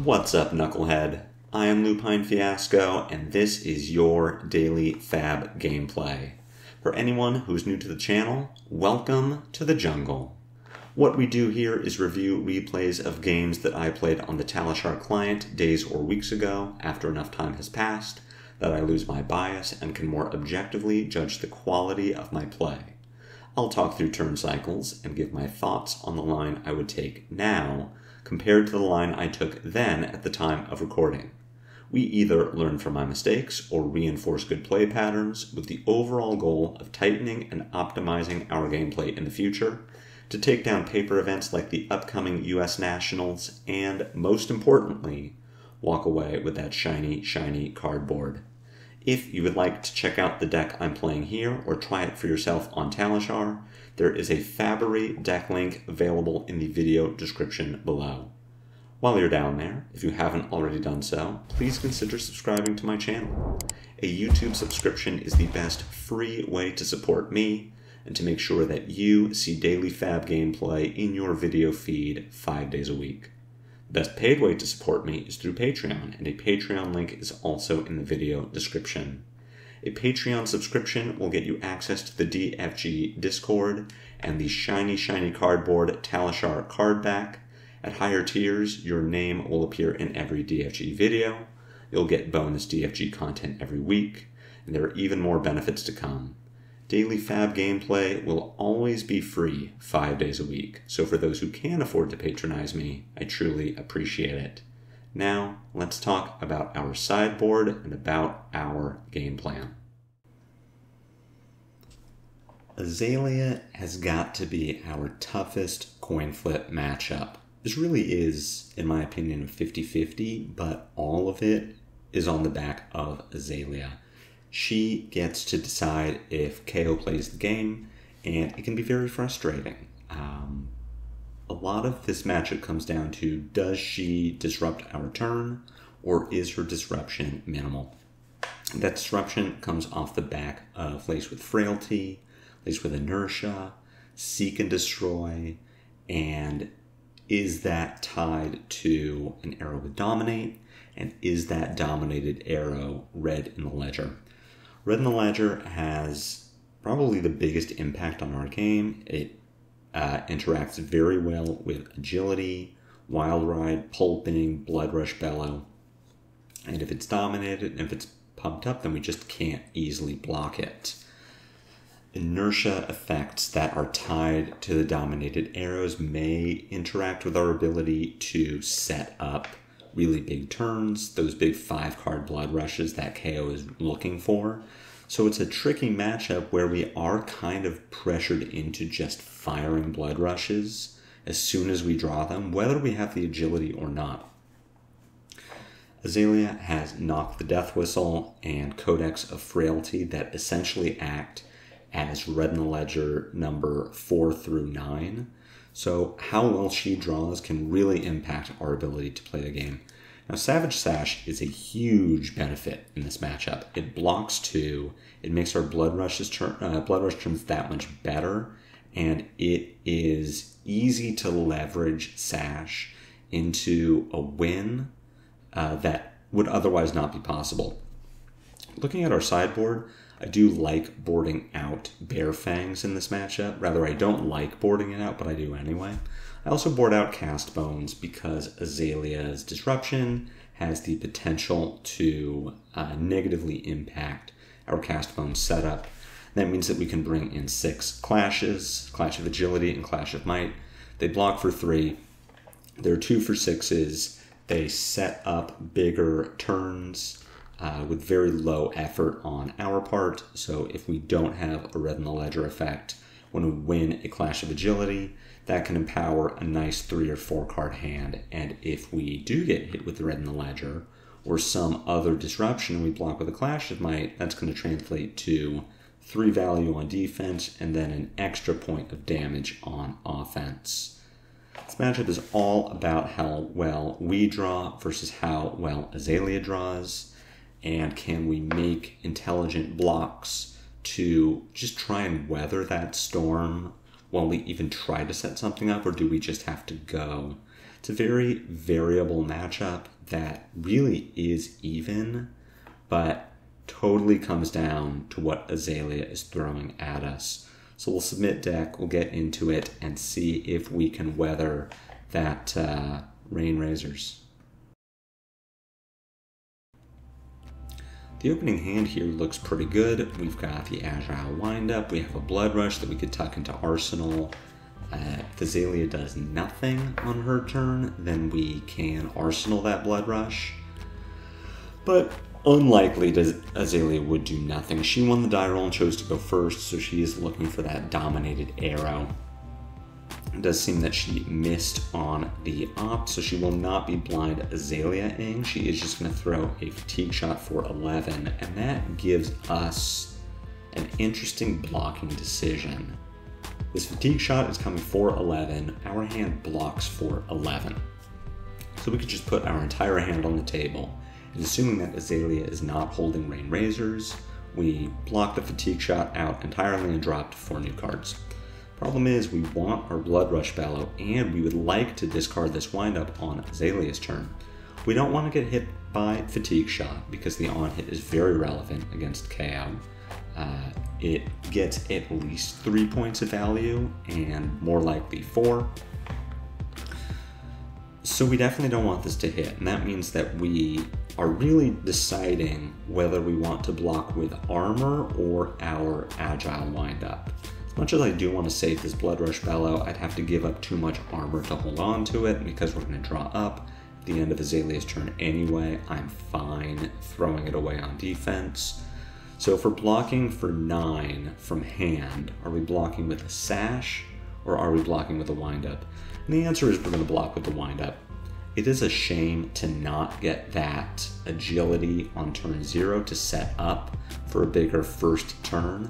What's up, Knucklehead? I am Lupine Fiasco, and this is your daily FaB gameplay. For anyone who's new to the channel, welcome to the jungle. What we do here is review replays of games that I played on the Talishar client days or weeks ago after enough time has passed that I lose my bias and can more objectively judge the quality of my play. I'll talk through turn cycles and give my thoughts on the line I would take now compared to the line I took then at the time of recording. We either learn from my mistakes or reinforce good play patterns with the overall goal of tightening and optimizing our gameplay in the future to take down paper events like the upcoming US Nationals and, most importantly, walk away with that shiny cardboard. If you would like to check out the deck I'm playing here or try it for yourself on Talishar, there is a FaBery deck link available in the video description below. While you're down there, if you haven't already done so, please consider subscribing to my channel. A YouTube subscription is the best free way to support me and to make sure that you see daily FaB gameplay in your video feed 5 days a week. The best paid way to support me is through Patreon, and a Patreon link is also in the video description. A Patreon subscription will get you access to the DFG Discord and the shiny cardboard Talishar card back. At higher tiers, your name will appear in every DFG video, you'll get bonus DFG content every week, and there are even more benefits to come. Daily FaB gameplay will always be free 5 days a week, so for those who can afford to patronize me, I truly appreciate it. Now, let's talk about our sideboard and about our game plan. Azalea has got to be our toughest coin flip matchup. This really is, in my opinion, 50-50, but all of it is on the back of Azalea. She gets to decide if Kayo plays the game, and it can be very frustrating. A lot of this matchup comes down to, does she disrupt our turn, or is her disruption minimal? That disruption comes off the back of Laced with Frailty, Laced with Inertia, Seek and Destroy, and is that tied to an arrow with Dominate, and is that dominated arrow red in the ledger? Red in the ledger has probably the biggest impact on our game. It interacts very well with Agility, Wild Ride, Pulping, Blood Rush, Bellow. And if it's dominated, and if it's pumped up, then we just can't easily block it. Inertia effects that are tied to the dominated arrows may interact with our ability to set up really big turns, those big 5-card blood rushes that Kayo is looking for. So it's a tricky matchup where we are kind of pressured into just firing blood rushes as soon as we draw them, whether we have the agility or not. Azalea has Knock the Death Whistle and Codex of Frailty that essentially act as red in the ledger number 4 through 9. So how well she draws can really impact our ability to play the game. Now, Savage Sash is a huge benefit in this matchup. It blocks 2, it makes our Blood Rush turns that much better, and it is easy to leverage Sash into a win that would otherwise not be possible. Looking at our sideboard, I do like boarding out Bear Fangs in this matchup. Rather, I don't like boarding it out, but I do anyway. I also board out Cast Bones because Azalea's disruption has the potential to negatively impact our Cast Bones setup. That means that we can bring in 6 clashes, Clash of Agility and Clash of Might. They block for 3. They're 2 for 6s. They set up bigger turns with very low effort on our part. So if we don't have a red in the ledger effect when we win a Clash of Agility, that can empower a nice 3 or 4 card hand. And if we do get hit with the red in the ledger or some other disruption and we block with a Clash of Might, that's going to translate to 3 value on defense and then an extra point of damage on offense. This matchup is all about how well we draw versus how well Azalea draws. And can we make intelligent blocks to just try and weather that storm while we even try to set something up, or do we just have to go? It's a very variable matchup. that really is even, but totally comes down to what Azalea is throwing at us. So we'll submit deck, we'll get into it, and see if we can weather that Rain Razors. The opening hand here looks pretty good. We've got the Agile Windup, we have a Blood Rush that we could tuck into Arsenal. If Azalea does nothing on her turn, then we can Arsenal that Blood Rush. But unlikely Azalea would do nothing. She won the die roll and chose to go first, so she is looking for that dominated arrow. It does seem that she missed on the opt, so she will not be blind Azalea-ing. She is just going to throw a fatigue shot for 11, and that gives us an interesting blocking decision. This fatigue shot is coming for 11. Our hand blocks for 11. So we could just put our entire hand on the table. And assuming that Azalea is not holding Rain Razors, we block the fatigue shot out entirely and drop 4 new cards. Problem is, we want our Blood Rush Bellow, and we would like to discard this windup on Azalea's turn. We don't want to get hit by fatigue shot because the on hit is very relevant against Kayo. It gets at least 3 points of value, and more likely 4. So we definitely don't want this to hit, and that means that we are really deciding whether we want to block with armor or our Agile Windup. As much as I do want to save this Blood Rush Bellow, I'd have to give up too much armor to hold on to it, because we're going to draw up at the end of Azalea's turn anyway. I'm fine throwing it away on defense. So if we're blocking for 9 from hand, are we blocking with a Sash or are we blocking with a Windup? And the answer is we're going to block with the Windup. It is a shame to not get that agility on turn 0 to set up for a bigger first turn.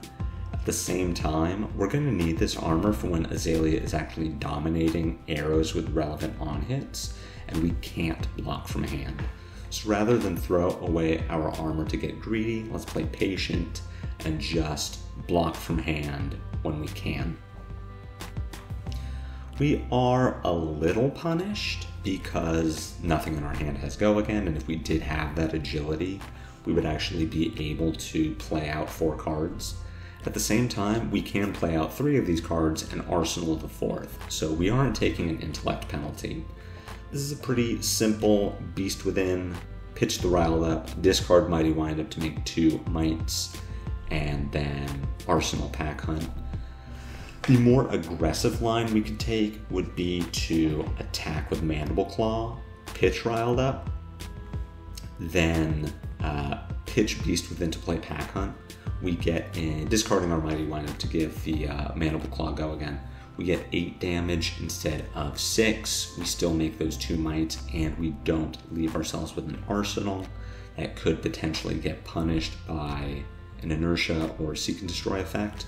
At the same time, we're going to need this armor for when Azalea is actually dominating arrows with relevant on hits, and we can't block from hand. So rather than throw away our armor to get greedy, let's play patient and just block from hand when we can. We are a little punished because nothing in our hand has go again, and if we did have that agility, we would actually be able to play out 4 cards. At the same time, we can play out 3 of these cards and arsenal the 4th, so we aren't taking an intellect penalty. This is a pretty simple Beast Within, pitch the Riled Up, discard Mighty Windup to make 2 mites, and then Arsenal Pack Hunt. The more aggressive line we could take would be to attack with Mandible Claw, pitch Riled Up, then pitch Beast Within to play Pack Hunt. We get in, discarding our Mighty Windup to give the Mandible Claw go again. We get 8 damage instead of 6. We still make those 2 mites, and we don't leave ourselves with an arsenal that could potentially get punished by an inertia or seek and destroy effect.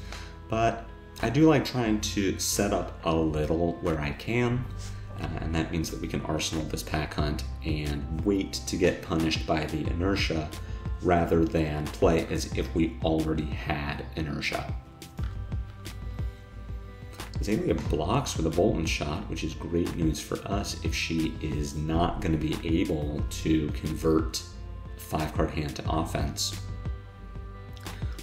But I do like trying to set up a little where I can, and that means that we can arsenal this Pack Hunt and wait to get punished by the inertia rather than play as if we already had inertia. Azalea blocks with a Bolton Shot, which is great news for us if she is not going to be able to convert 5-card hand to offense.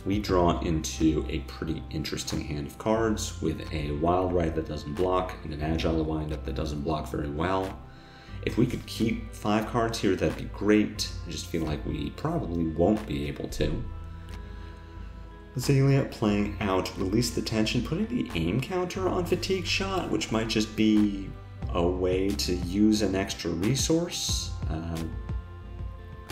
We draw into a pretty interesting hand of cards with a Wild Ride that doesn't block and an Agile Windup that doesn't block very well. If we could keep 5 cards here, that'd be great. I just feel like we probably won't be able to. Azalea playing out Release the Tension, putting the aim counter on Fatigue Shot, which might just be a way to use an extra resource.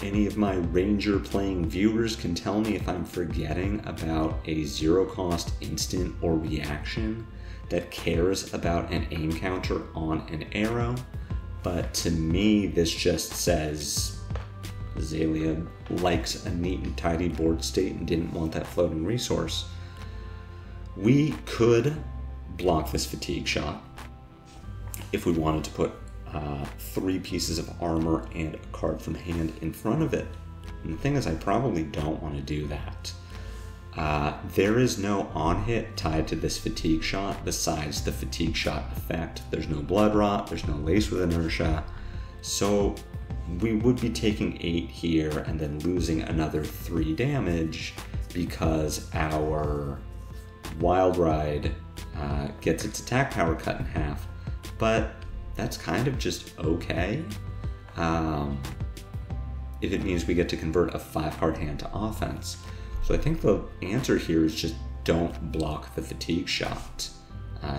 Any of my Ranger playing viewers can tell me if I'm forgetting about a 0-cost instant or reaction that cares about an aim counter on an arrow. But to me, this just says Azalea likes a neat and tidy board state and didn't want that floating resource. We could block this Fatigue Shot if we wanted to put 3 pieces of armor and a card from hand in front of it. And the thing is, I probably don't want to do that. There is no on-hit tied to this Fatigue Shot besides the Fatigue Shot effect. There's no Blood Rot, there's no Lace with Inertia. So we would be taking 8 here and then losing another 3 damage because our Wild Ride gets its attack power cut in half, but that's kind of just okay. If it means we get to convert a 5-card hand to offense. So I think the answer here is just don't block the fatigue shot.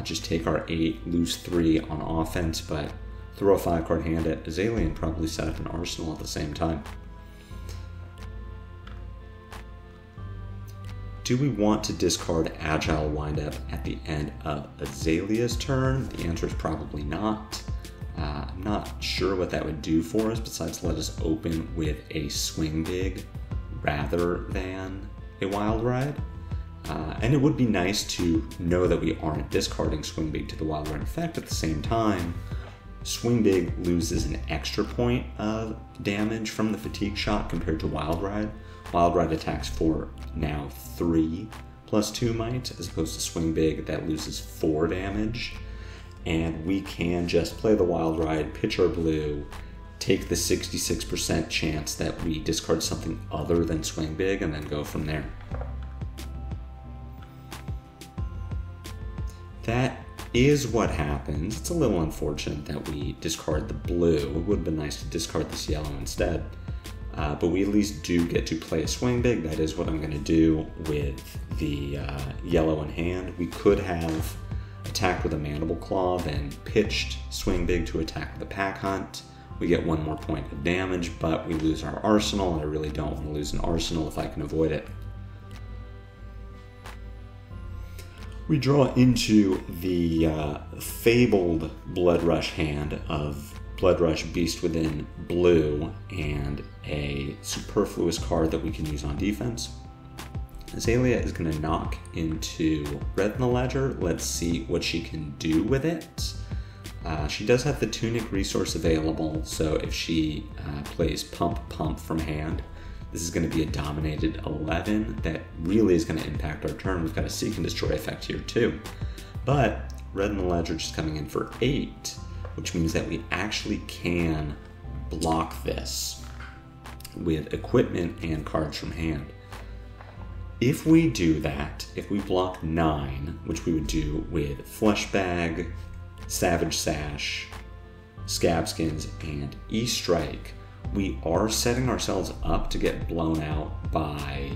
Just take our 8, lose 3 on offense, but throw a 5-card hand at Azalea and probably set up an arsenal at the same time. Do we want to discard Agile Windup at the end of Azalea's turn? The answer is probably not. I'm not sure what that would do for us besides let us open with a Swing Big rather than a Wild Ride. And it would be nice to know that we aren't discarding Swing Big to the Wild Ride effect. At the same time, Swing Big loses an extra point of damage from the fatigue shot compared to Wild Ride. Wild Ride attacks for now 3 plus 2 might, as opposed to Swing Big that loses 4 damage. And we can just play the Wild Ride, pitch our blue, take the 66% chance that we discard something other than Swing Big, and then go from there. That is what happens. It's a little unfortunate that we discard the blue. It would have been nice to discard this yellow instead. But we at least do get to play a Swing Big. That is what I'm going to do with the yellow in hand. We could have attacked with a Mandible Claw, then pitched Swing Big to attack with a Pack Hunt. We get 1 more point of damage, but we lose our arsenal, and I really don't want to lose an arsenal if I can avoid it. We draw into the fabled Blood Rush hand of Blood Rush Beast Within blue and a superfluous card that we can use on defense. Azalea is going to knock into Red in the Ledger. Let's see what she can do with it. She does have the Tunic resource available, so if she plays Pump from hand, this is going to be a dominated 11 that really is going to impact our turn. We've got a Seek and Destroy effect here too. But Red in the Ledger just coming in for 8, which means that we actually can block this with equipment and cards from hand. If we do that, if we block 9, which we would do with Flesh Bag, Savage Sash, Scab Skins, and E-Strike, we are setting ourselves up to get blown out by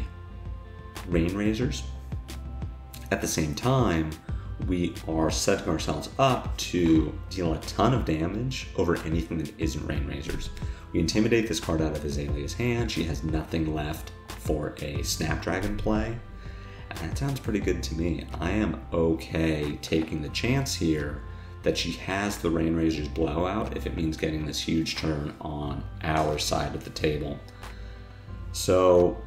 Rain Razors. At the same time, we are setting ourselves up to deal a ton of damage over anything that isn't Rain Razors. We intimidate this card out of Azalea's hand. She has nothing left for a Snapdragon play. And that sounds pretty good to me. I am okay taking the chance here that she has the Rain Razors blowout if it means getting this huge turn on our side of the table. So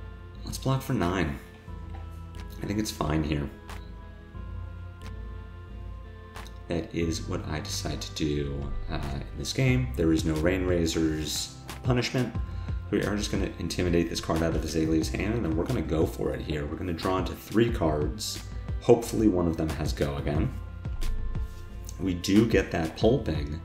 let's block for 9. I think it's fine here. That is what I decide to do in this game. There is no Rain Razors punishment. We are just going to intimidate this card out of Azalea's hand, and then we're going to go for it here. We're going to draw into 3 cards. Hopefully one of them has Go again. We do get that pulping,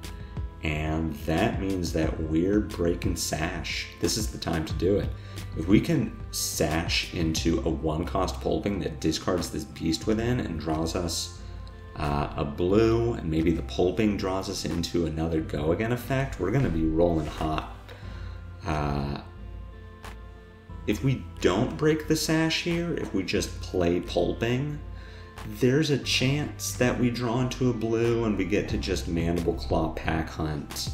and that means that we're breaking Sash. This is the time to do it. If we can Sash into a 1-cost pulping that discards this Beast Within and draws us a blue, and maybe the pulping draws us into another Go Again effect, we're going to be rolling hot. If we don't break the Sash here, if we just play pulping, there's a chance that we draw into a blue and we get to just Mandible Claw Pack Hunt.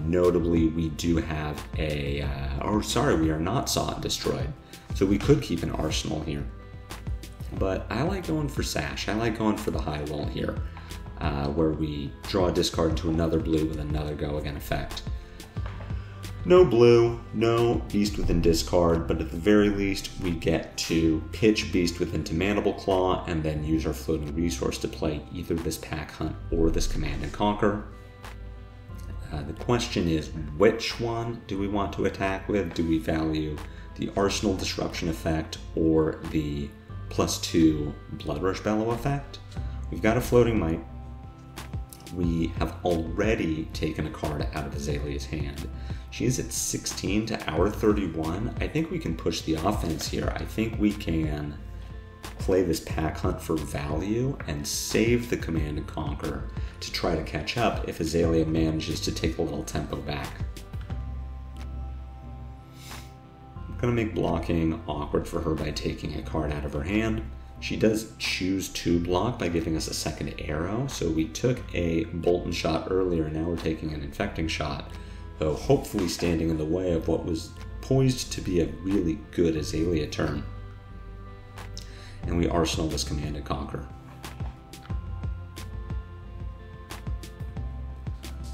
Notably, we do have we are not Saw and Destroyed, so we could keep an arsenal here. But I like going for Sash. I like going for the high roll here, where we draw a discard into another blue with another Go Again effect. No blue, no Beast Within discard, but at the very least we get to pitch Beast Within to Mandible Claw and then use our floating resource to play either this Pack Hunt or this Command and Conquer. The question is, which one do we want to attack with? Do we value the Arsenal Disruption effect or the +2 Blood Rush Bellow effect? We've got a Floating Might. we have already taken a card out of Azalea's hand. She is at 16 to our 31. I think we can push the offense here. I think we can play this pack hunt for value and save the Command and Conquer to try to catch up if Azalea manages to take a little tempo back. I'm going to make blocking awkward for her by taking a card out of her hand. She does choose to block by giving us a second arrow, so we took a Bolton shot earlier, now we're taking an Infecting shot, though hopefully standing in the way of what was poised to be a really good Azalea turn. And we arsenal this Command and Conquer.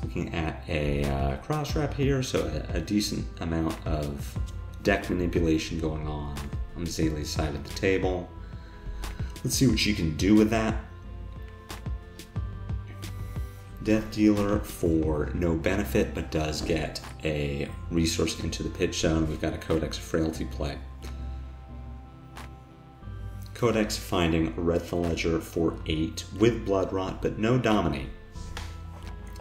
Looking at a cross wrap here, so a decent amount of deck manipulation going on Azalea's side of the table. Let's see what she can do with that. Death Dealer for no benefit, but does get a resource into the pitch zone. We've got a Codex Frailty play. Codex finding Red the Ledger for 8 with Blood Rot, but no Dominate.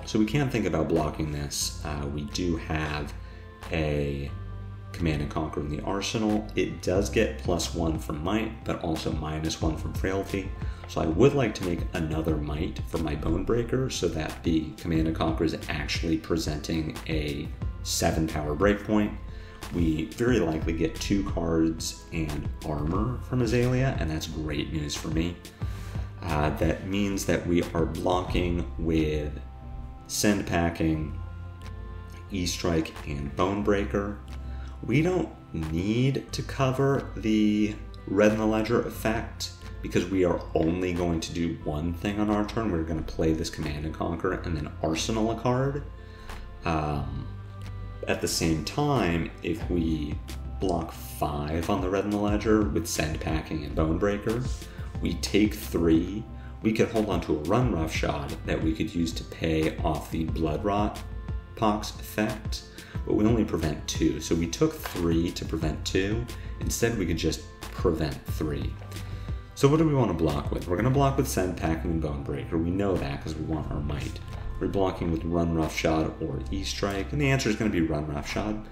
So we can't think about blocking this. We do have a Command and Conquer in the arsenal. It does get +1 from Might, but also -1 from Frailty. So I would like to make another Might for my Bonebreaker so that the Command and Conquer is actually presenting a 7 power breakpoint. We very likely get 2 cards and armor from Azalea, and that's great news for me. That means that we are blocking with Send Packing, E-Strike, and Bonebreaker. We don't need to cover the Red in the Ledger effect because we are only going to do one thing on our turn. We're going to play this Command and Conquer and then arsenal a card. At the same time, if we block 5 on the Red in the Ledger with Send Packing and Bonebreaker, we take 3. We could hold on to a Run Roughshod that we could use to pay off the Blood Rot Pox effect, but we only prevent 2. So we took 3 to prevent 2. Instead, we could just prevent 3. So what do we want to block with? We're going to block with Send Packing and Bonebreaker. We know that because we want our Might. We're blocking with Run Roughshod or E-Strike, and the answer is going to be Run Roughshod.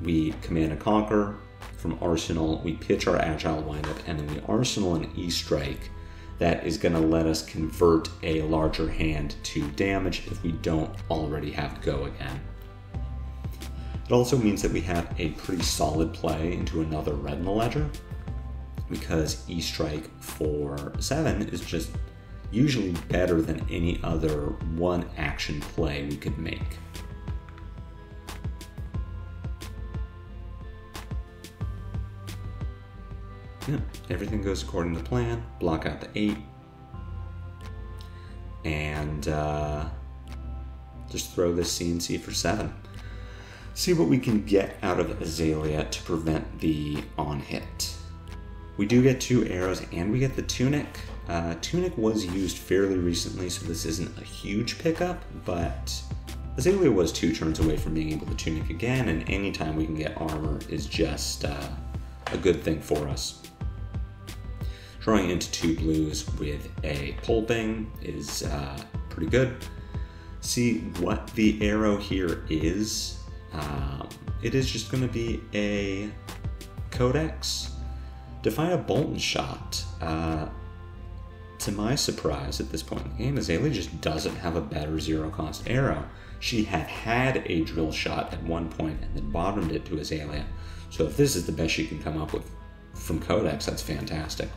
We Command and Conquer from Arsenal, we pitch our Agile Windup, and then we Arsenal an E-Strike that is going to let us convert a larger hand to damage if we don't already have Go again. It also means that we have a pretty solid play into another Red in the Ledger, because E-Strike for 7 is just usually better than any other one action play we could make. Yeah, everything goes according to plan. Block out the 8. And just throw this CNC for 7. See what we can get out of Azalea to prevent the on-hit. We do get 2 arrows and we get the Tunic. Tunic was used fairly recently, so this isn't a huge pickup, but Azalea was 2 turns away from being able to Tunic again, and anytime we can get armor is just a good thing for us. Drawing into 2 blues with a Pulping is pretty good. See what the arrow here is. It is just going to be a Codex. Define a Bolton shot. To my surprise at this point in the game, Azalea just doesn't have a better 0-cost arrow. She had a drill shot at one point and then bottomed it to Azalea. So if this is the best she can come up with from Codex, that's fantastic.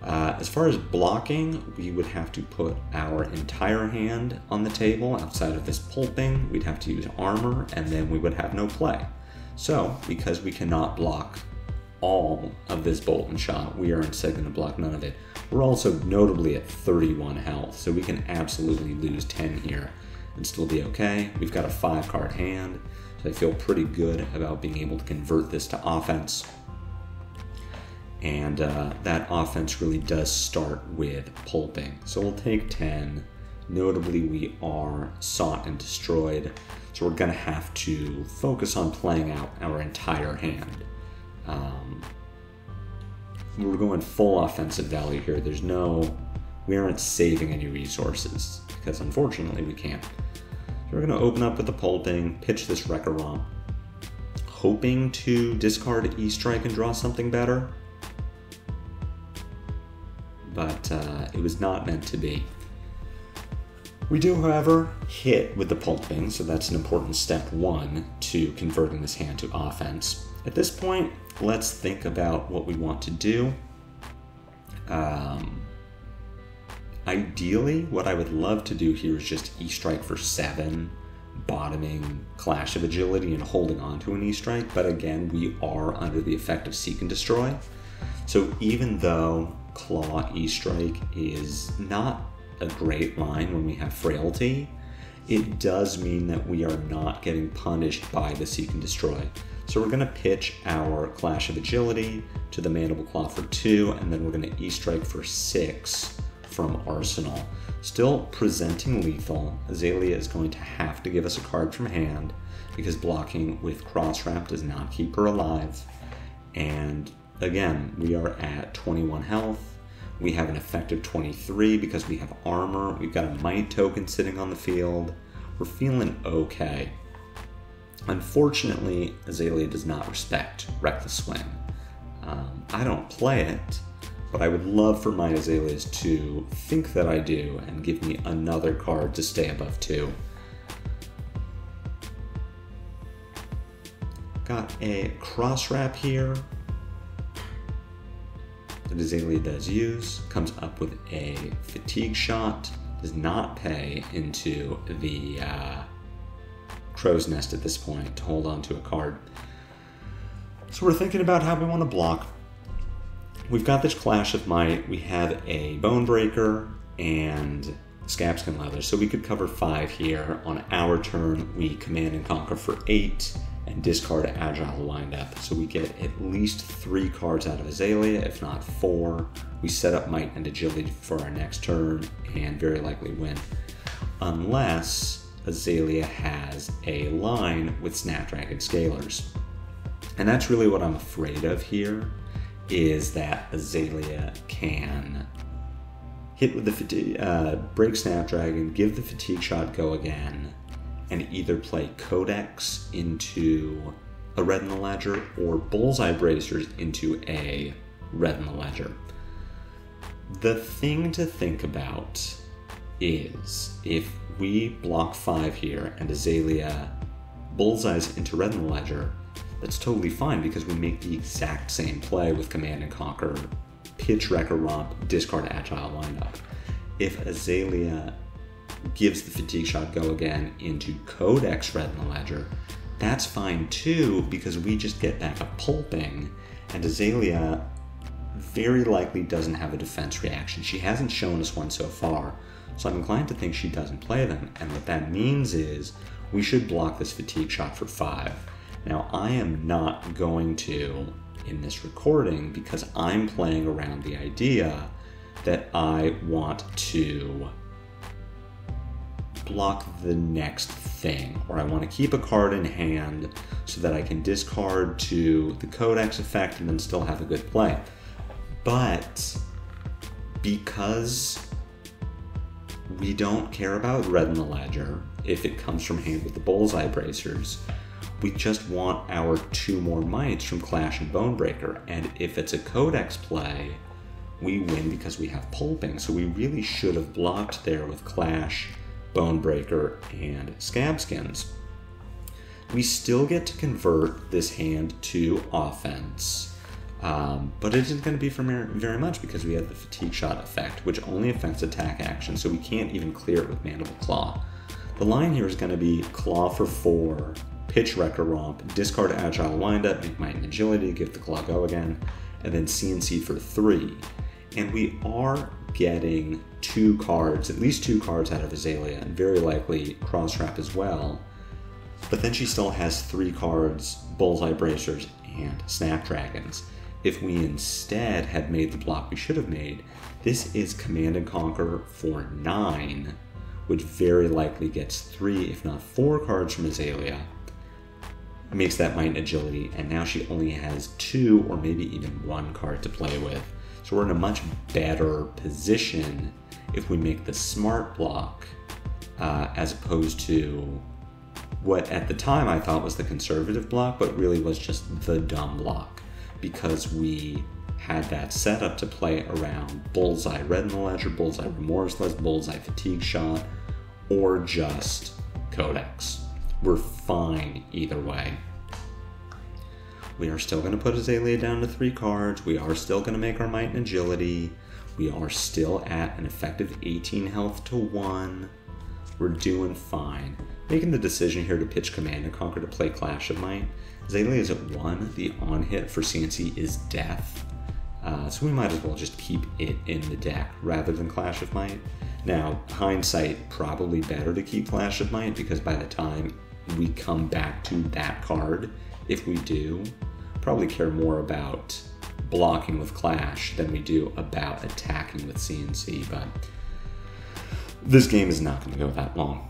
As far as blocking, we would have to put our entire hand on the table outside of this Pulping. We'd have to use armor, and then we would have no play. So, because we cannot block all of this Bolton shot, we are instead going to block none of it. We're also notably at 31 health, so we can absolutely lose 10 here and still be okay. We've got a 5-card hand, so I feel pretty good about being able to convert this to offense. And that offense really does start with Pulping. So we'll take 10. Notably, we are sought and destroyed, so we're going to have to focus on playing out our entire hand. We're going full offensive value here. There's no we aren't saving any resources, because unfortunately we can't. So we're going to open up with the Pulping, pitch this Wrecker Romp, hoping to discard E-Strike and draw something better. But it was not meant to be. We do, however, hit with the Pulping, so that's an important step one to converting this hand to offense. At this point, let's think about what we want to do. Ideally, what I would love to do here is just E-Strike for 7, bottoming Clash of Agility and holding on to an E-Strike, but again, we are under the effect of Seek and Destroy. So even though Claw E-Strike is not a great line when we have Frailty, it does mean that we are not getting punished by the Seek and Destroy. So we're going to pitch our Clash of Agility to the Mandible Claw for 2, and then we're going to E-Strike for 6 from Arsenal. Still presenting lethal. Azalea is going to have to give us a card from hand, because blocking with Cross Wrap does not keep her alive. And again, we are at 21 health. We have an effective 23 because we have armor. We've got a Might token sitting on the field. We're feeling okay. Unfortunately, Azalea does not respect Reckless Swing. I don't play it, but I would love for my Azaleas to think that I do and give me another card to stay above 2. Got a Cross Wrap here that Azalea does use, comes up with a Fatigue Shot, does not pay into the Crow's Nest at this point to hold on to a card. So we're thinking about how we want to block. We've got this Clash of Might, we have a Bone Breaker and Scabskin Leather, so we could cover 5 here. On our turn, we Command and Conquer for 8 and discard Agile Windup, so we get at least 3 cards out of Azalea, if not 4. We set up Might and Agility for our next turn and very likely win. Unless Azalea has a line with Snapdragon Scalers. And that's really what I'm afraid of here, is that Azalea can hit with the break Snapdragon, give the Fatigue Shot go again, and either play Codex into a Red in the Ledger or Bullseye Bracers into a Red in the Ledger. The thing to think about is if we block 5 here and Azalea bullseyes into Red in the Ledger, that's totally fine because we make the exact same play with Command and Conquer, pitch Wrecker Romp, discard Agile Windup. If Azalea gives the Fatigue Shot go again into Codex Red in the Ledger, that's fine too because we just get back a Pulping, and Azalea very likely doesn't have a defense reaction. She hasn't shown us one so far, so I'm inclined to think she doesn't play them, and what that means is we should block this Fatigue Shot for 5. Now, I am not going to in this recording because I'm playing around the idea that I want to block the next thing, or I want to keep a card in hand so that I can discard to the Codex effect and then still have a good play. But because we don't care about Red in the Ledger if it comes from hand with the Bullseye Bracers, we just want our 2 more Mights from Clash and Bonebreaker, and if it's a Codex play, we win because we have Pulping, so we really should have blocked there with Clash, Bonebreaker, and Scabskins. We still get to convert this hand to offense, but it isn't going to be for very much because we have the Fatigue Shot effect, which only affects attack action, so we can't even clear it with Mandible Claw. The line here is going to be Claw for 4, pitch Wrecker Romp, discard Agile Windup, make Might and Agility, give the Claw go again, and then CNC for 3. And we are getting 2 cards, at least 2 cards out of Azalea, and very likely Cross Wrap as well. But then she still has 3 cards, Bullseye Bracers and Snapdragons. If we instead had made the block we should have made, this is Command and Conquer for 9, which very likely gets 3, if not 4 cards from Azalea. Makes that Might and Agility, and now she only has 2 or maybe even 1 card to play with. So we're in a much better position if we make the smart block, as opposed to what at the time I thought was the conservative block, but really was just the dumb block, because we had that set up to play around Bullseye Red in the Ledger, Bullseye Remorseless, Bullseye Fatigue Shot, or just Codex. We're fine either way. We are still going to put Azalea down to 3 cards. We are still going to make our Might and Agility. We are still at an effective 18 health to 1. We're doing fine. Making the decision here to pitch Command and Conquer to play Clash of Might. Azalea is at 1. The on-hit for CNC is Death. So we might as well just keep it in the deck rather than Clash of Might. Now, hindsight, probably better to keep Clash of Might, because by the time we come back to that card, if we do, probably care more about blocking with Clash than we do about attacking with CNC, but this game is not going to go that long.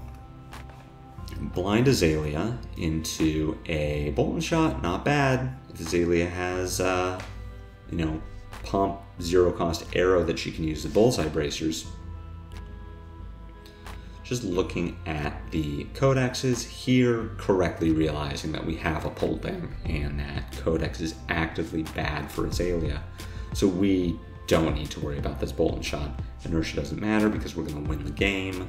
Blind Azalea into a Bolt and Shot, not bad. If Azalea has, pump, 0-cost arrow that she can use the Bullseye Bracers. Just looking at the codexes here, correctly realizing that we have a Pulping and that Codex is actively bad for Azalea. So we don't need to worry about this Bolt and Shot. Inertia doesn't matter because we're going to win the game.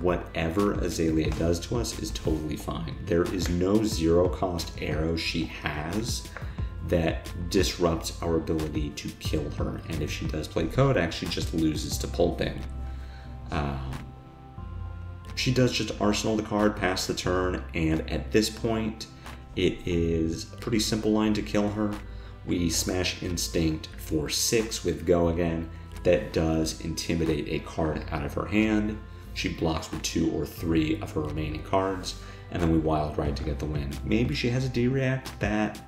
Whatever Azalea does to us is totally fine. There is no 0-cost arrow she has that disrupts our ability to kill her. And if she does play Codex, she just loses to Pulping. She does just arsenal the card past the turn, and at this point, it is a pretty simple line to kill her. We smash Instinct for 6 with Go Again. That does intimidate a card out of her hand. She blocks with 2 or 3 of her remaining cards, and then we Wild Ride to get the win. Maybe she has a D-React that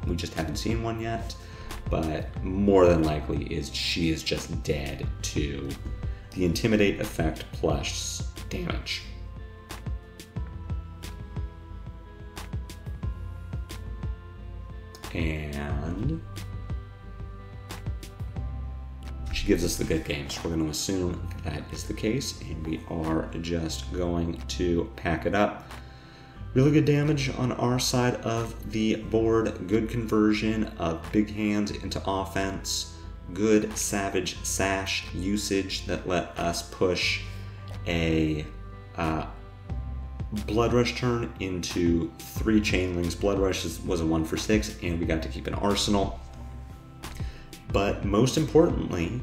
we just haven't seen one yet, but more than likely she is just dead to the Intimidate effect plus damage. And she gives us the good games. We're going to assume that is the case, and we are just going to pack it up. Really good damage on our side of the board. Good conversion of big hands into offense. Good Savage Sash usage that let us push a Blood Rush turn into 3 Chainlings. Blood Rush was a 1 for 6, and we got to keep an arsenal. But most importantly,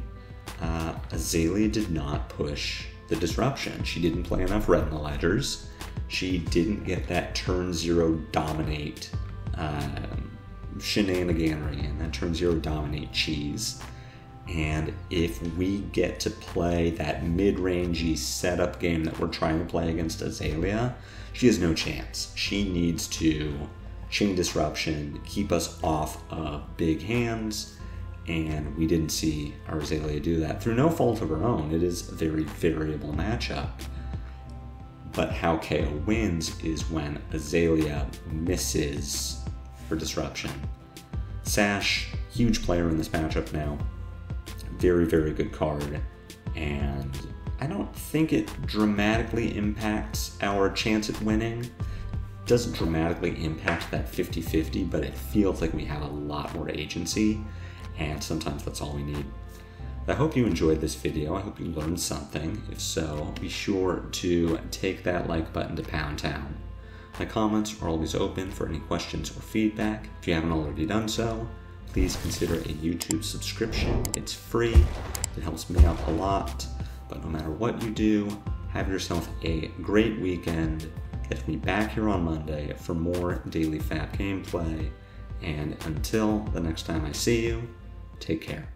Azalea did not push the disruption. She didn't play enough red in the ledgers. She didn't get that turn 0 dominate shenaniganery and that turn 0 dominate cheese. And if we get to play that mid-rangey setup game that we're trying to play against Azalea, she has no chance. She needs to chain disruption, keep us off of big hands, and we didn't see our Azalea do that through no fault of her own. It is a very variable matchup. But how Kayo wins is when Azalea misses her disruption. Sash, huge player in this matchup now. Very, very good card. And I don't think it dramatically impacts our chance at winning. Doesn't dramatically impact that 50-50, but it feels like we have a lot more agency, and sometimes that's all we need. I hope you enjoyed this video. I hope you learned something. If so, be sure to take that like button to Pound Town. My comments are always open for any questions or feedback. If you haven't already done so, please consider a YouTube subscription. It's free. It helps me out a lot. But no matter what you do, have yourself a great weekend. Catch me back here on Monday for more daily FaB gameplay. And until the next time I see you, take care.